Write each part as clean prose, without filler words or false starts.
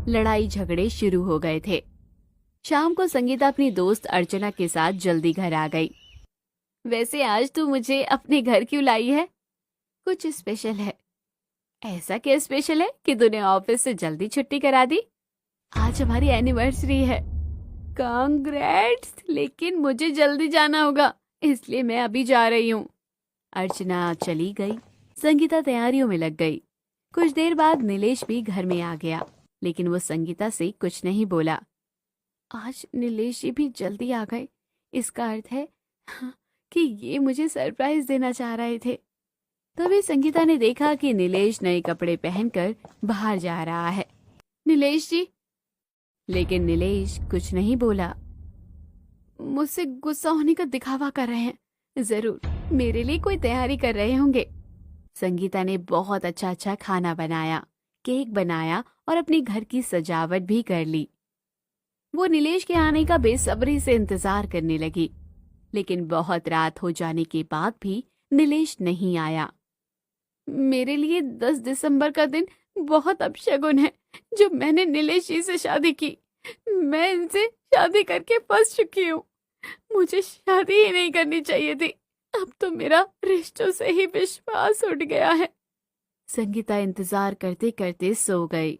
लड़ाई झगड़े शुरू हो गए थे। शाम को संगीता अपनी दोस्त अर्चना के साथ जल्दी घर आ गई। वैसे आज तू मुझे अपने घर क्यों लाई है? कुछ स्पेशल है? ऐसा क्या स्पेशल है कि तूने ऑफिस से जल्दी छुट्टी करा दी? आज हमारी एनिवर्सरी है। कांग्रेट्स, लेकिन मुझे जल्दी जाना होगा, इसलिए मैं अभी जा रही हूँ। अर्चना चली गई। संगीता तैयारियों में लग गई। कुछ देर बाद नीलेश भी घर में आ गया, लेकिन वो संगीता से कुछ नहीं बोला। आज नीलेश जी भी जल्दी आ गए, इसका अर्थ है कि ये मुझे सरप्राइज देना चाह रहे थे। तभी संगीता ने देखा कि नीलेश नए कपड़े पहनकर बाहर जा रहा है। नीलेश जी। लेकिन नीलेश कुछ नहीं बोला। मुझसे गुस्सा होने का दिखावा कर रहे हैं, जरूर मेरे लिए कोई तैयारी कर रहे होंगे। संगीता ने बहुत अच्छा अच्छा खाना बनाया, केक बनाया और अपनी घर की सजावट भी कर ली। वो नीलेश के आने का बेसब्री से इंतजार करने लगी, लेकिन बहुत रात हो जाने के बाद भी नीलेश नहीं आया। मेरे लिए 10 दिसंबर का दिन बहुत अपशगुन है। जो मैंने नीलेश जी से शादी की, मैं इनसे शादी करके फंस चुकी हूँ। मुझे शादी ही नहीं करनी चाहिए थी। अब तो मेरा रिश्तों से ही विश्वास उठ गया है। संगीता इंतजार करते करते सो गई,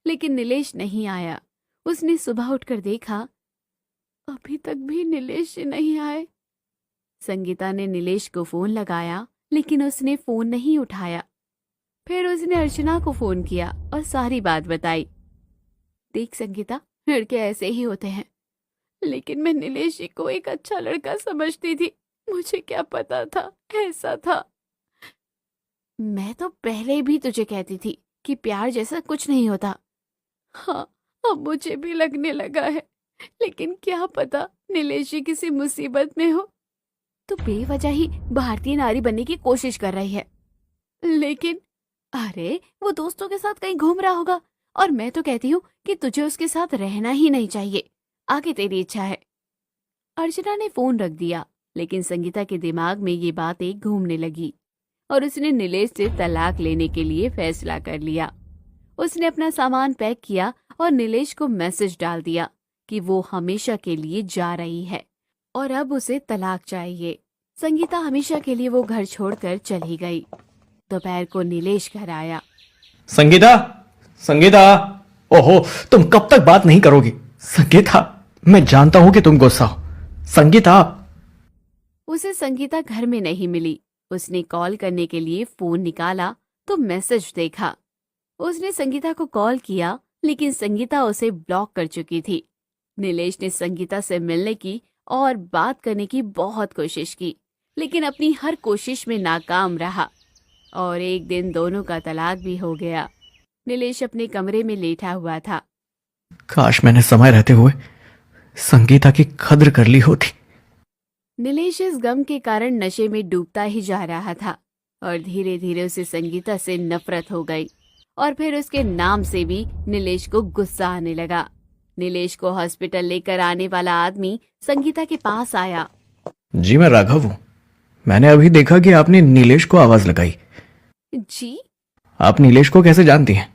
लेकिन नीलेश नहीं आया। उसने सुबह उठकर देखा, अभी तक भी नीलेश नहीं आए। संगीता ने नीलेश को फोन लगाया, लेकिन उसने फोन नहीं उठाया। फिर उसने अर्चना को फोन किया और सारी बात बताई। देख संगीता, लड़के ऐसे ही होते हैं, लेकिन मैं नीलेश जी को एक अच्छा लड़का समझती थी। मुझे क्या पता था ऐसा था। मैं तो पहले भी तुझे कहती थी कि प्यार जैसा कुछ नहीं होता। हाँ, अब मुझे भी लगने लगा है, लेकिन क्या पता नीलेश जी किसी मुसीबत में हो तो बेवजह ही भारतीय नारी बनने की कोशिश कर रही है। लेकिन अरे, वो दोस्तों के साथ कहीं घूम रहा होगा, और मैं तो कहती हूँ कि तुझे उसके साथ रहना ही नहीं चाहिए। आगे तेरी इच्छा है। अर्चना ने फोन रख दिया, लेकिन संगीता के दिमाग में ये बातें घूमने लगी और उसने नीलेश से तलाक लेने के लिए फैसला कर लिया। उसने अपना सामान पैक किया और नीलेश को मैसेज डाल दिया कि वो हमेशा के लिए जा रही है और अब उसे तलाक चाहिए। संगीता हमेशा के लिए वो घर छोड़कर चली गई। दोपहर को नीलेश घर आया। संगीता, संगीता, ओहो, तुम कब तक बात नहीं करोगी? संगीता, मैं जानता हूं कि तुम गुस्सा हो। संगीता। उसे संगीता घर में नहीं मिली। उसने कॉल करने के लिए फोन निकाला तो मैसेज देखा। उसने संगीता को कॉल किया, लेकिन संगीता उसे ब्लॉक कर चुकी थी। नीलेश ने संगीता से मिलने की और बात करने की बहुत कोशिश की, लेकिन अपनी हर कोशिश में नाकाम रहा और एक दिन दोनों का तलाक भी हो गया। नीलेश अपने कमरे में लेटा हुआ था। काश मैंने समय रहते हुए संगीता की कद्र कर ली होती। नीलेश इस गम के कारण नशे में डूबता ही जा रहा था और धीरे धीरे उसे संगीता से नफरत हो गई और फिर उसके नाम से भी नीलेश को गुस्सा आने लगा। नीलेश को हॉस्पिटल लेकर आने वाला आदमी संगीता के पास आया। जी, मैं राघव हूं। मैंने अभी देखा कि आपने नीलेश को आवाज लगाई। जी? आप नीलेश को कैसे जानती हैं?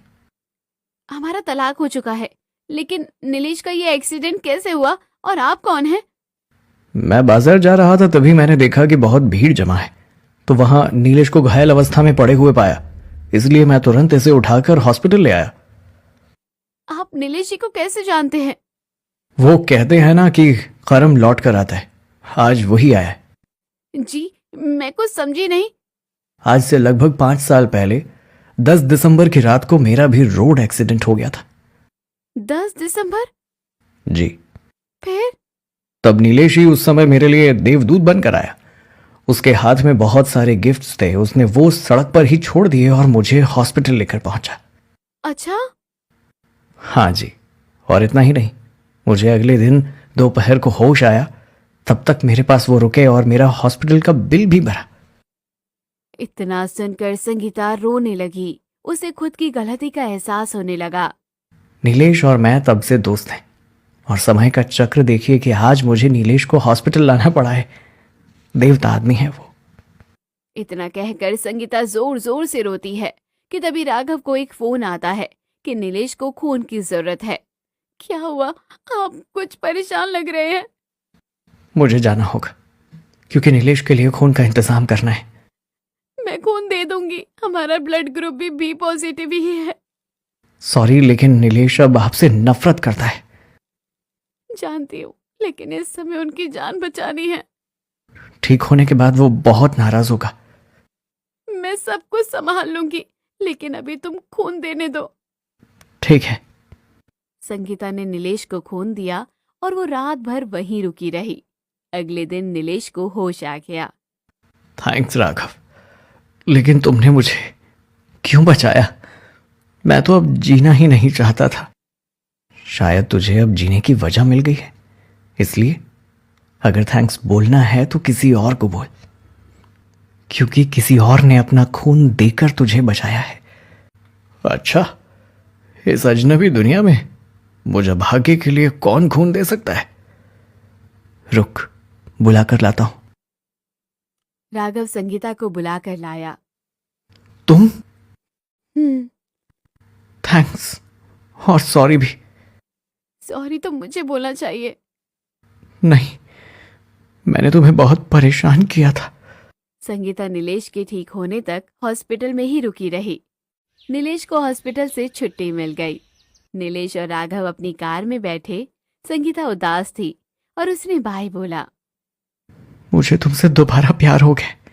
हमारा तलाक हो चुका है, लेकिन नीलेश का ये एक्सीडेंट कैसे हुआ और आप कौन हैं? मैं बाजार जा रहा था, तभी मैंने देखा कि बहुत भीड़ जमा है, तो वहां नीलेश को घायल अवस्था में पड़े हुए पाया, इसलिए मैं तुरंत इसे उठाकर हॉस्पिटल ले आया। आप नीलेश जी को कैसे जानते हैं? वो कहते हैं ना कि कर्म लौट कर आता है, आज वही आया है। जी, मैं कुछ समझी नहीं। आज से लगभग 5 साल पहले 10 दिसंबर की रात को मेरा भी रोड एक्सीडेंट हो गया था। 10 दिसंबर? जी। फिर? तब नीलेश ही उस समय मेरे लिए देवदूत बनकर आया। उसके हाथ में बहुत सारे गिफ्ट्स थे। उसने वो सड़क पर ही छोड़ दिए और मुझे हॉस्पिटल लेकर पहुंचा। अच्छा? हाँ जी, और इतना ही नहीं, मुझे अगले दिन दोपहर को होश आया, तब तक मेरे पास वो रुके और मेरा हॉस्पिटल का बिल भी भरा। इतना सुनकर संगीता रोने लगी। उसे खुद की गलती का एहसास होने लगा। नीलेश और मैं तब से दोस्त हैं, और समय का चक्र देखिए कि आज मुझे नीलेश को हॉस्पिटल लाना पड़ा है। देवता आदमी है वो। इतना कहकर संगीता जोर जोर से रोती है कि तभी राघव को एक फोन आता है कि नीलेश को खून की जरूरत है। क्या हुआ? आप कुछ परेशान लग रहे हैं। मुझे जाना होगा क्योंकि नीलेश के लिए खून का इंतजाम करना है। मैं खून दे दूंगी, हमारा ब्लड ग्रुप भी बी पॉजिटिव ही है। सॉरी, लेकिन नीलेश अब आपसे नफरत करता है। जानती हूँ, लेकिन इस समय उनकी जान बचानी है। ठीक होने के बाद वो बहुत नाराज होगा। मैं सब कुछ संभाल लूंगी, लेकिन अभी तुम खून देने दो। ठीक है। संगीता ने नीलेश को खून दिया और वो रात भर वहीं रुकी रही। अगले दिन नीलेश को होश आ गया। थैंक्स राघव, लेकिन तुमने मुझे क्यों बचाया? मैं तो अब जीना ही नहीं चाहता था। शायद तुझे अब जीने की वजह मिल गई है, इसलिए अगर थैंक्स बोलना है तो किसी और को बोल, क्योंकि किसी और ने अपना खून देकर तुझे बचाया है। अच्छा, इस अजनबी दुनिया में मुझे भाग्य के लिए कौन खून दे सकता है? रुक, बुला कर लाता हूं। राघव संगीता को बुलाकर लाया। तुम? हम्म। थैंक्स और सॉरी भी। सॉरी तो मुझे बोलना चाहिए। नहीं, मैंने तुम्हें बहुत परेशान किया था। संगीता नीलेश के ठीक होने तक हॉस्पिटल में ही रुकी रही। नीलेश को हॉस्पिटल से छुट्टी मिल गई। नीलेश और राघव अपनी कार में बैठे। संगीता उदास थी और उसने बाय बोला। मुझे तुमसे दोबारा प्यार हो गया।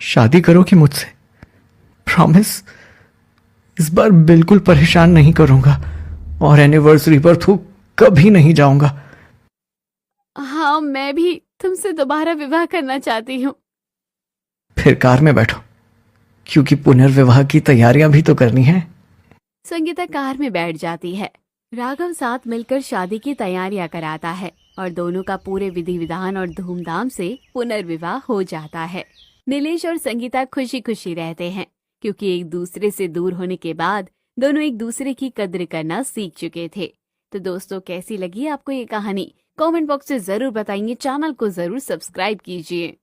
शादी करोगी मुझसे? प्रॉमिस? इस बार बिल्कुल परेशान नहीं करूंगा और एनिवर्सरी पर तू कभी नहीं जाऊंगा। हाँ, मैं भी तुमसे दोबारा विवाह करना चाहती हूँ। फिर कार में बैठो, क्योंकि पुनर्विवाह की तैयारियां भी तो करनी है। संगीता कार में बैठ जाती है। राघव साथ मिलकर शादी की तैयारियां कराता है और दोनों का पूरे विधि विधान और धूमधाम से पुनर्विवाह हो जाता है। नीलेश और संगीता खुशी खुशी रहते हैं, क्योंकि एक दूसरे से दूर होने के बाद दोनों एक दूसरे की कद्र करना सीख चुके थे। तो दोस्तों, कैसी लगी आपको ये कहानी? कमेंट बॉक्स में जरूर बताइए। चैनल को जरूर सब्सक्राइब कीजिए।